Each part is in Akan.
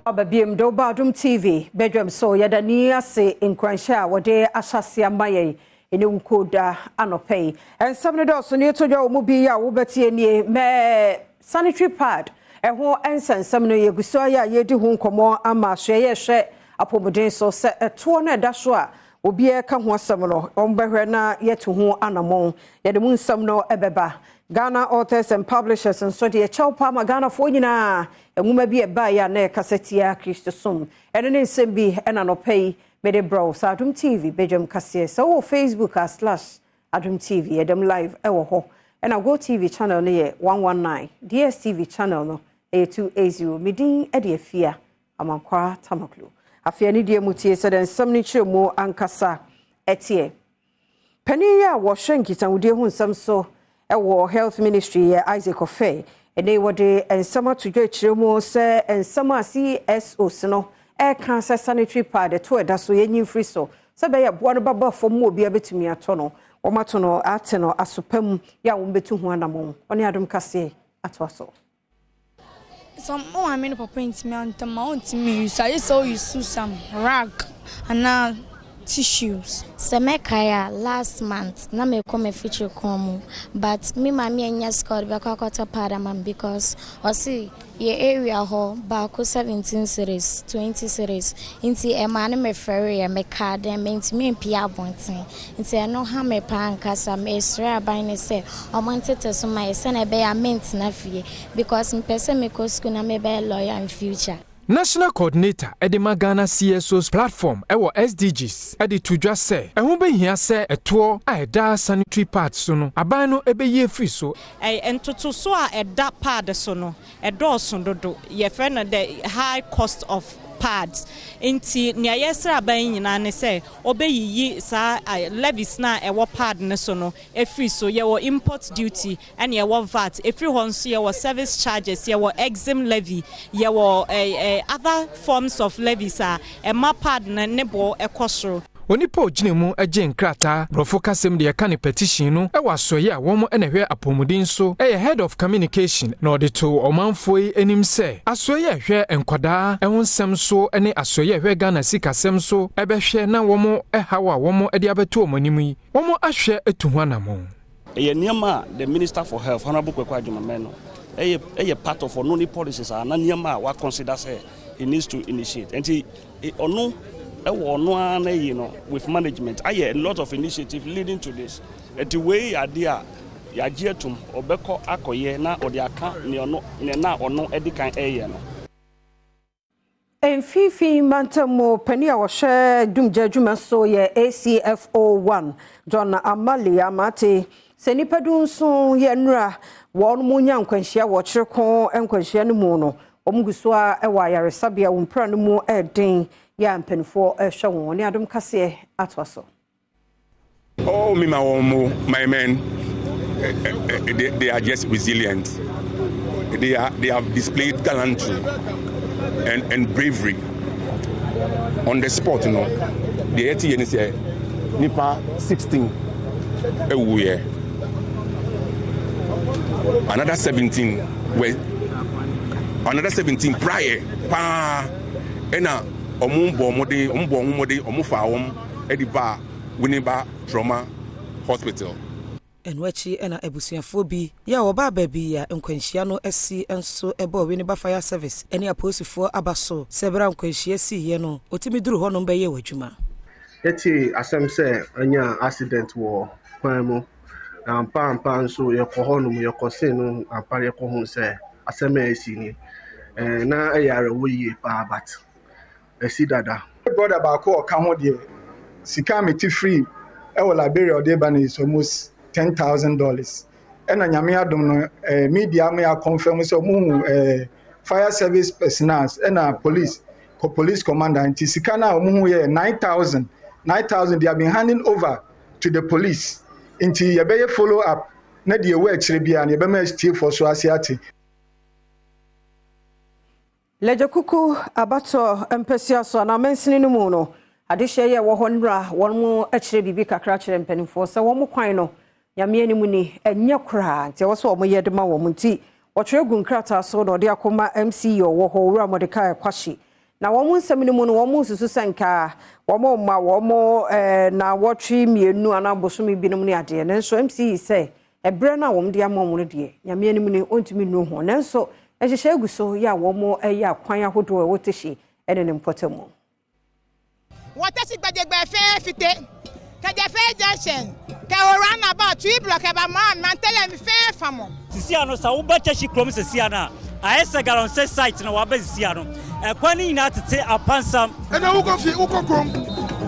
Ababiem do Badwam TV Badwam so yadani ase nkwansha wode ahyase amaye ene unkoda anopei ensam ne do so ne todwa wo bi ya wo betie nie me sanitary pad ho ensensam no yeguso ya yedi hu nkomo ama so ye hwe apomuden so se eto na da so a obi e ka ho asam no ombehwe na yeto hu anamon yede mu nsam no ebeba Ghana Authors and Publishers and so the Chaupa Magana for nyina enwuma bi eba ya na kasetia Christosum ene ne nsem bi ena no pay mede bro Adom TV Badwam kase so Facebook /Adom TV Adom live ewo ho ena Go TV channel ne ye 119 DSTV channel no 280 midin e de afia amankwa tamaklu afia ne de mutie se den nsem ne chemu ankasa etie pani ya wo hwenkita wode hu nsem so Ewo Health Ministry Isaac Ofe ene wode ensama tudwa chiremu se ensama CSO sino cancer sanitary pad to eda so yenyin free so se be ye boa no baba fom obi abetumi ato no o mato no ate no asopam ya wo betu hu anamon oni Adom kase ato so some I mean papa intimi antama ontimi use I so use some rag and tissues. Semekaya last month na me come feature come but me mama enya scored be kwakota padamam because o see ye area ho ba ko 17 series 20 series inti e ma na me ferry me card me intimi empia bonten inti e no ha me pan kasa me sra ban ne se o mantete so my se na be ya mint na fie because me pese me ko school na me be lawyer in future. National Coordinator Edema Ghana CSO's platform ewo SDGs edi tudwa se ehun be hia se eto a eda sanitary pad so no aban no ebe ye free so entoto so a eda pad so no edo so dodo ye fe no the high cost of pads inti nia yesra ban nyina ne se obeyiyi sa levies na ewo pad ne so no efree so ye wo import duty and ye wo VAT efree hon so ye wo service charges ye wo exim levy ye wo other forms of levies ma pad na nebo ekosoro Onipa oginemu agye nkrata brofo kasem de ka ne petition no e wasoye a womo ene hwe apomudin so e head of communication na odito omanfoi enim se asoye hwe enkwada ehun sem so ene asoye hwe Ghana sikasem so ebehwe na womo hawa womo de abeto omanim yi womo ahwe etuhu anamo eye niam the Minister for Health Honorable Kwekwa Adwumameno eye part of only policies na niam wa consider say he needs to initiate and he onu with management, I a lot of initiative leading to this. The way idea, ya jetum obeko akoye na odi aka ne na ono edikan eye no. Enfifi mantamo pani a wo hwe dumja adwuma so ye ACFO1 John Amali Amate senipadun so ye nra won mu nya nkwanhia wo kyereko nkwanhia no mu no omguso a e wa yaresabia wo mpra no mu eden ya mpenfo ehwe won ni Adom kase atwaso oh my men they are just resilient. They have displayed gallantry and bravery on the spot, you know. The 80 years nipa 16 away. Another 17 prior pa ena omfa ediba Winneba Trauma Hospital. And wachi ena ebusuafo bi ya oba baabi ya nkwanhia no asi enso ebo Winneba Fire Service ene aposifo abaso sebra nkwanhia si ye no otimi duru ho no mba ye wadwuma eti asem se anya accident wo kwan mu ampa nso ye ko ho no ye ko se no ampa ye ko hu se asem esi ni na ayare wo yi pa bat esi dada brother ba ko ka ho de sika meti free e wo Liberia de ba is almost $10,000 and nyame adom no media me confirm so mu fire service personnel and police commander anti sika na mu ye 9,000 they have been handing over to the police until ye be follow up na de we akire bia na ye be ma stay for so asiate Lejakuku abato empesia so na mensini no mu no adehye ye wo honra won mu akire bibi kakra kire mpanimfo se wo mu kwan no nyame ani mu ni enye kra nti wo so wo yedema wo mu nti wo twere gu nkrata so no de akoma MC wo ho wura Mordecai Kwashi na wɔn nsɛm no mu no wɔn susu sanka wɔn ma wɔn na wɔtwe mienu ana bosomi binom ne ade ne nso MCE sɛ ebre na wɔn de ama wɔn de nyame anim ne ontumi nu ho ne nso ɛhyehyɛ egu so ya wɔn ɛyɛ akwan ahodoɔ ɛwɔ tehye ɛne ne mpɔtamu wɔtɛsi gbadegba fɛ fite kajafe junction ka run about 3 block aba man tell me fɛ famo sisia no sa wo ba tehye krom sisia na ayesa galon se site na wa ba sisia no kwani na tete apansam ena wo ko fi wo ko krom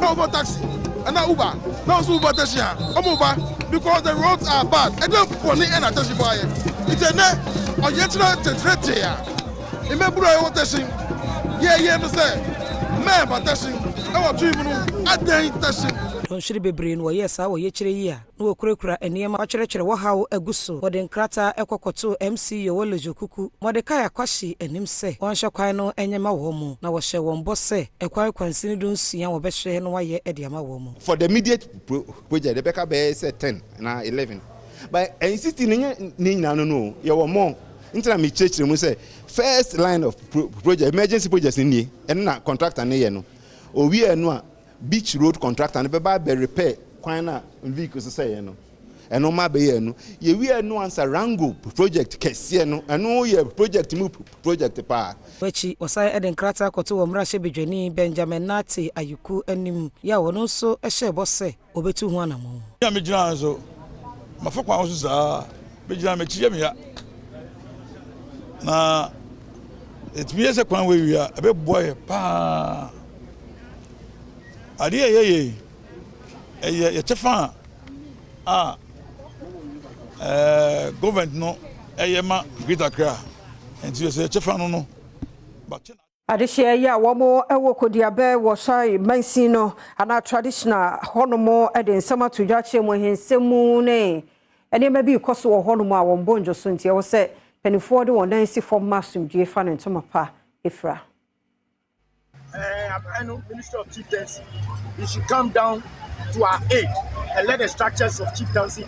no over taxi ena uber no so uber taxi omuba because the roads are bad and don't pony ena taxi for here itene oyetra tetrete ya imeburu ayo taxi ye me say me ba taxi e wo tu mu adan taxi don shiri bebre no ye sa wo ye kire yi a no okurakura enema wakyerɛkyerɛ wo hawo aguso wode nkrata ekokoto MC Yowole Kuku Mordecai akwashi enim se wonhye kwan no enyema wo mu na wo hye won bose ekwan kwansini do nsia wo behwe no waye ediama wo mu for the immediate project the beka be say 10 na 11 but insisting ni nyina no ye wo mo ntina me church mu say first line of project emergency projects ni en na contractor ne ye no owi enu a beach road contractor and be repair kwan na vehicles say no eno ma be ye no ye wi enu answer rango project kese no eno ye project mu project pa wachi osai eden krata koto wo mra hye bedwani Benjamin Nate Ayuku anim ya wono so ehye bose obetu hu anamo ya me gina so mafokwa ho so sa be gina me chiye me ya na etmiye se kwan we wi a be boy pa Adi ye chefa government no ma Greater Accra enti ye chefa no but adehye ya womo ewo kodiabe wo sai mansi no ana traditional honomo ede nsama todwache mo hensemu ne ene ma bi koso wo honomo a won bonjo so ntia wo se penifo de won dan si form masumdue fa no ntoma pa efra I know Minister of Chieftaincy, he should come down to our aid and let the structures of chieftaincy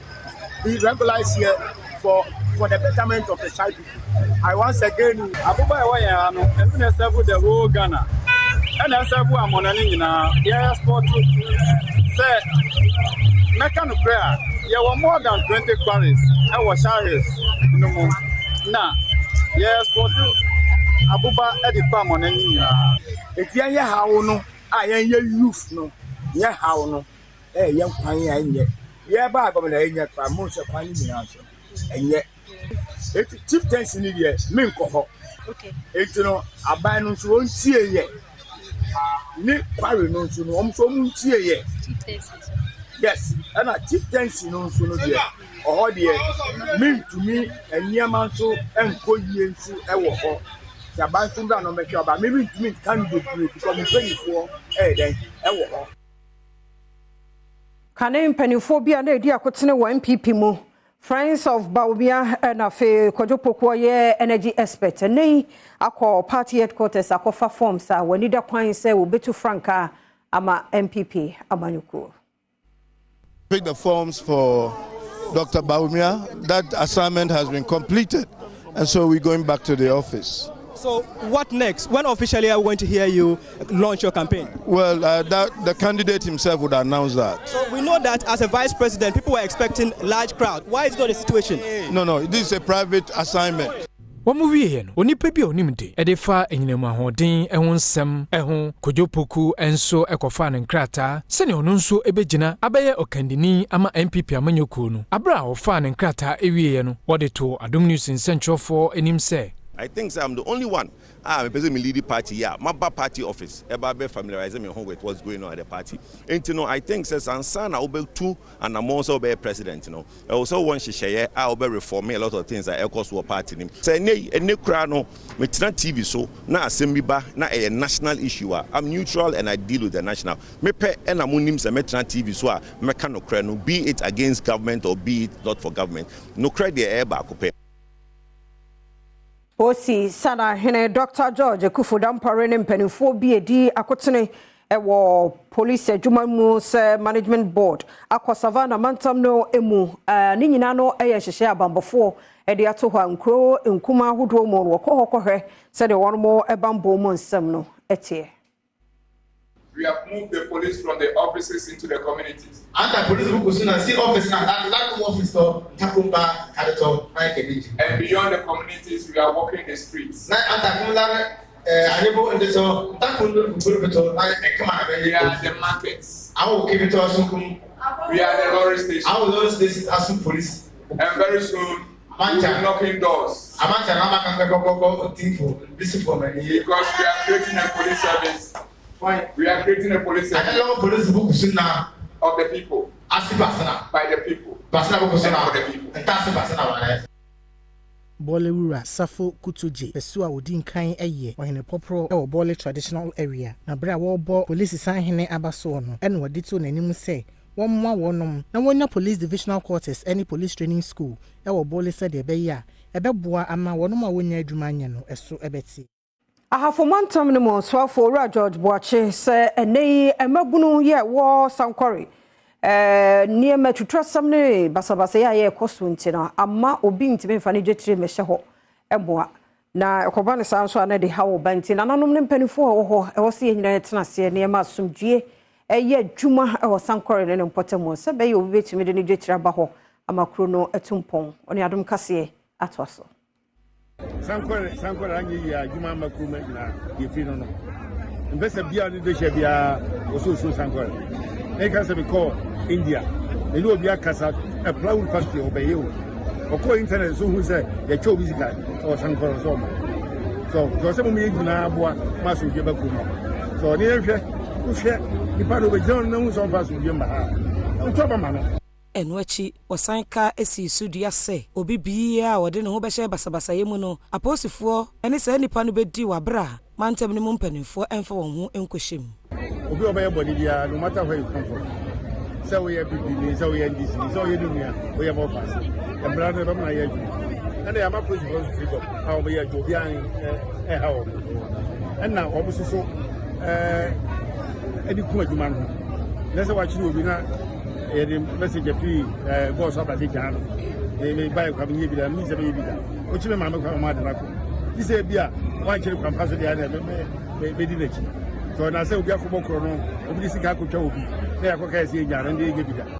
be regularized here for the betterment of the child people. I once again, Abuba Waya, and we serve the whole Ghana. And I serve one money in our sport. Say, Meccan prayer, there were more than 20 quarries. I was showers no more. Now, yes, sport. Abuba edikwa monani eti anye hawo no ayen ye youth no ye hawo no ye kwan anye ye ba gomna anye kwa mo se kwan ni nyina so enye eti chieftaincy ni ye me nkoho okay eti no aban no so ontie ye ni kware no so no om so ontie ye chieftaincy yes ana chieftaincy no so no de oho de me to me enyama so enko yie nsu ewo ho Yabansunga no make about maybe can be because we pay for then ewo Kanem penifobia na edi akotene wa MPP mu Friends of Badwam na fe Kwadwopoko ye energy expert nei akọ party headquarters akofa forms a wani da kwan se wo betu franka ama MPP amanyuku. Pick the forms for Dr. Badwam. That assignment has been completed and so we're going back to the office. So what next? When officially are we going to hear you launch your campaign? Well, the candidate himself would announce that. So we know that as a vice president, people were expecting large crowd. Why is it not the situation? No, this is a private assignment. Wamu wiye no onipa bi onimde edefa enyinemu ahoden ehun nsem ehun Kwadwopoko enso ekofa ne nkrata sene ono nso ebegina abeye okandini ama MPP amanyoko no abra ofa ne nkrata ewiye no wode to Adom News in Central for enim se I think I'm the only one. I'm a person leading party. Yeah, my party office. Everybody familiarizing me with what's going on at the party. And you know, I think says Ansana will be two, and I'm also be president. You know, I also want to share. I'll be reforming a lot of things that echoes to a party. Say nay, any crano, me not TV so na assembly ba na a national issue. I'm neutral and I deal with the national. Me pe and I'm unim se me not TV so me can no crano, be it against government or be it not for government. No credit air back up. Osi sana hene Dr. George Kufudampare ne mpanifo bi edi akotene ewo police adwuma mu se management board akọ savannah mantam no emu ni nyina no eye hyehye abambofo ede ato ho ankro nkuma ahodo mo no ko hokɔhwɛ sɛ de wɔn mo ɛbambo mo nsɛm no ɛtie. We have moved the police from the offices into the communities. And the police will see office now. That office Takumba, Karato, and beyond the communities, we are walking the streets. We are the markets. We are the lorry stations. Police. And very soon, we will be knocking doors. Because we are creating a police service. We are creating a police service of the people, by the people, and for the people. Bolewura Safo Kutuji, Pesua Udin Kain Eye, or in a popro or Bole traditional area. Na bra wo police sign hene abasono, and what did to name say. One more one na when police divisional quarters, any police training school, or Bole said the beya, a beboa ama one more when you no so ebeti. Ahafo mantam no mo so for George Boache say enei emabunu ye wo sankori nie matutwa samne basabasa ye koso ntina amma obi ntime mfa ne dwetire mehye ho eboa na ekoba ne sanso ana de hawo banti na nanom ne mpanifo ho ewo se nyina tena se ne ma asomdwie eye adwuma ewo sankori ne mpotemo se be ye obi betime de ne dwetire ba ho amakro no etumpon oni adom kase atoso. Sankore anyi ya juma makuma na yefino no mbese bia ni de shebia oso Sankore e kan se be call India e no bia kasa a plow factory obeye o ko internet so hu se ya cho musical o Sankore so ma so se mo mi guna aboa ma so je bakuma so ni ehwe uhwe ni pa do be jon na hu so fa so je ma ha nto ba ma no Enwachi wasanka esi sudua se obi bia wode ne ho behye basabasa yemu no aposifuo ene se nipa no bedi wabra mantem ne mumpanifo emfa won ho enkohyem obi obeye body dia no matter where you come from say we are bibi say we are ndisi say we are dunia we are more fast and brother do na yeju and they am aposifuo so freedom how we are jo bia how and now obo so edi kuma juma no let's watch you obi na the message free boss of the channel. They may buy a company with a means of a bit. Which may mamma come out of this a beer, one chill from Paso de Anna, maybe. So I say we are from Mokrono, Obisica could be. They are okay, and they give it.